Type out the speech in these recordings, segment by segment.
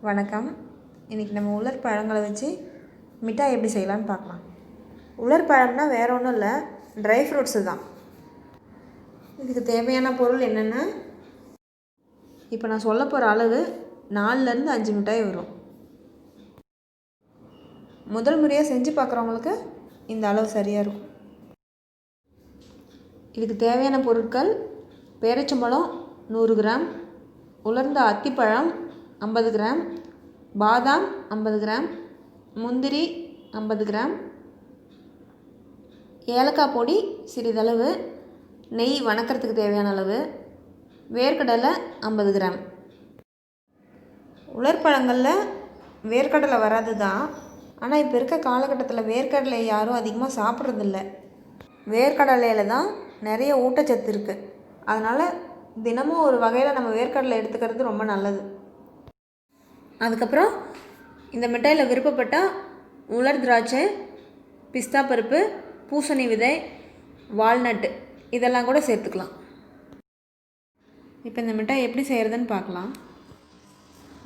வணக்கம். இன்றைக்கி நம்ம உலர் பழங்களை வச்சு மிட்டாய் எப்படி செய்யலான்னு பார்க்கலாம். உலர் பழம்னா வேறு ஒன்றும் இல்லை, ட்ரை ஃப்ரூட்ஸு தான். இதுக்கு தேவையான பொருள் என்னென்னா, இப்போ நான் சொல்ல போகிற அளவு 4லேருந்து 5 மிட்டாய் வரும். முதல் முறையாக செஞ்சு பார்க்குறவங்களுக்கு இந்த அளவு சரியாக இருக்கும். இதுக்கு தேவையான பொருட்கள்: பேரிச்சம்பழம் 100 கிராம், உலர்ந்த அத்திப்பழம் 50 கிராம், பாதாம் 50 கிராம், முந்திரி 50 கிராம், ஏலக்காய் பொடி சிறிதளவு, நெய் வணக்கிறதுக்கு தேவையான அளவு, வேர்க்கடலை 50 கிராம். உலர்பழங்களில் வேர்க்கடலை வராது தான், ஆனால் இப்போ இருக்க காலகட்டத்தில் வேர்க்கடலை யாரும் அதிகமாக சாப்பிட்றதில்ல. வேர்க்கடலையில் தான் நிறைய ஊட்டச்சத்து இருக்குது. அதனால் தினமும் ஒரு வகையில் நம்ம வேர்க்கடலை எடுத்துக்கிறது ரொம்ப நல்லது. அதுக்கப்புறம் இந்த மிட்டாயில் விருப்பப்பட்டால் உலர் திராட்சை, பிஸ்தா பருப்பு, பூசணி விதை, வால்நட்டு இதெல்லாம் கூட சேர்த்துக்கலாம். இப்போ இந்த மிட்டாய் எப்படி செய்கிறதுன்னு பார்க்கலாம்.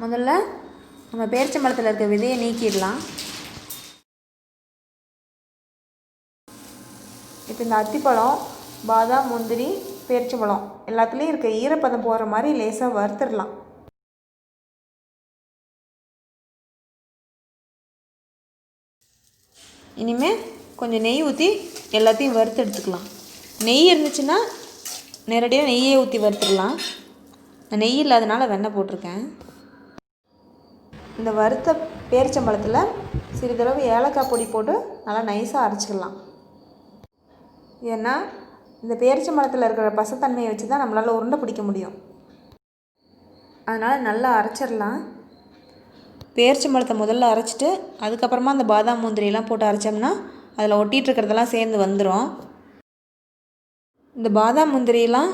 முதல்ல நம்ம பேரிச்சம்பழத்தில் இருக்க விதையை நீக்கிடலாம். இப்போ இந்த அத்திப்பழம், பாதாம், முந்திரி, பேரிச்சம்பழம் எல்லாத்துலேயும் இருக்க ஈரப்பதம் போகிற மாதிரி லேசாக வறுத்துடலாம். இனிமேல் கொஞ்சம் நெய் ஊற்றி எல்லாத்தையும் வறுத்து எடுத்துக்கலாம். நெய் இருந்துச்சுன்னா நேரடியாக நெய்யே ஊற்றி வறுத்துடலாம். நெய் இல்லாதனால வெண்ணெய் போட்டிருக்கேன். இந்த வறுத்த பேரிச்சம்பழத்தில் சிறிதளவு ஏலக்காய் பொடி போட்டு நல்லா நைஸாக அரைச்சிக்கலாம். ஏன்னா இந்த பேரிச்சம்பழத்தில் இருக்கிற பசத்தன்மையை வச்சு தான் நம்மளால் உருண்டை பிடிக்க முடியும். அதனால் நல்லா அரைச்சிடலாம். பேரிச்சம்பழத்தை முதல்ல அரைச்சிட்டு அதுக்கப்புறமா அந்த பாதாம் முந்திரியெல்லாம் போட்டு அரைச்சோம்னா அதில் ஒட்டிகிட்டு இருக்கிறதெல்லாம் சேர்ந்து வந்துடும். இந்த பாதாம் முந்திரியெல்லாம்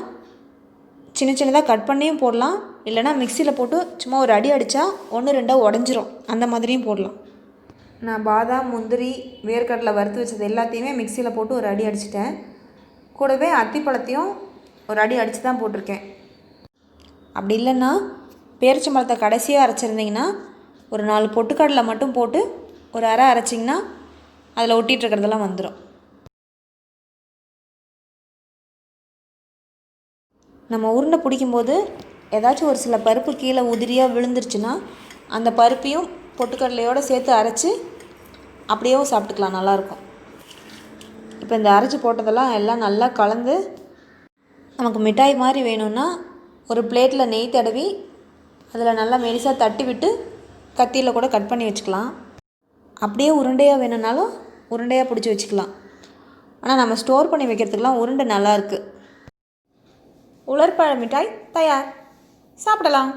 சின்ன சின்னதாக கட் பண்ணியும் போடலாம், இல்லைனா மிக்சியில் போட்டு சும்மா ஒரு அடி அடித்தா 1-2 உடஞ்சிரும், அந்த மாதிரியும் போடலாம். நான் பாதாம், முந்திரி, வேர்க்கடலை வறுத்து வச்சது எல்லாத்தையுமே மிக்சியில் போட்டு ஒரு அடி அடிச்சிட்டேன். கூடவே அத்திப்பழத்தையும் ஒரு அடி அடித்து தான் போட்டிருக்கேன். அப்படி இல்லைன்னா பேரிச்சம்பழத்தை கடைசியாக அரைச்சிருந்திங்கன்னா ஒரு 4 பொட்டுக்கடலை மட்டும் போட்டு ஒரு அரை அரைச்சிங்கன்னா அதில் ஒட்டிகிட்டு இருக்கிறதெல்லாம் வந்துடும். நம்ம உருண்டை பிடிக்கும்போது ஏதாச்சும் ஒரு சில பருப்பு கீழே உதிரியாக விழுந்துருச்சுன்னா அந்த பருப்பையும் பொட்டுக்கடலையோடு சேர்த்து அரைச்சி அப்படியே சாப்பிட்டுக்கலாம், நல்லாயிருக்கும். இப்போ இந்த அரைச்சி போட்டதெல்லாம் எல்லாம் நல்லா கலந்து நமக்கு மிட்டாய் மாதிரி வேணும்னா ஒரு பிளேட்டில் நெய் தடவி அதில் நல்லா மெலிசாக தட்டி விட்டு கத்தியில் கூட கட் பண்ணி வச்சுக்கலாம். அப்படியே உருண்டையாக வேணும்னாலும் உருண்டையாக பிடிச்சி வச்சுக்கலாம். ஆனால் நம்ம ஸ்டோர் பண்ணி வைக்கிறதுக்கெலாம் உருண்டை நல்லாயிருக்கு. உலர்பழ மிட்டாய் தயார். சாப்பிடலாம்.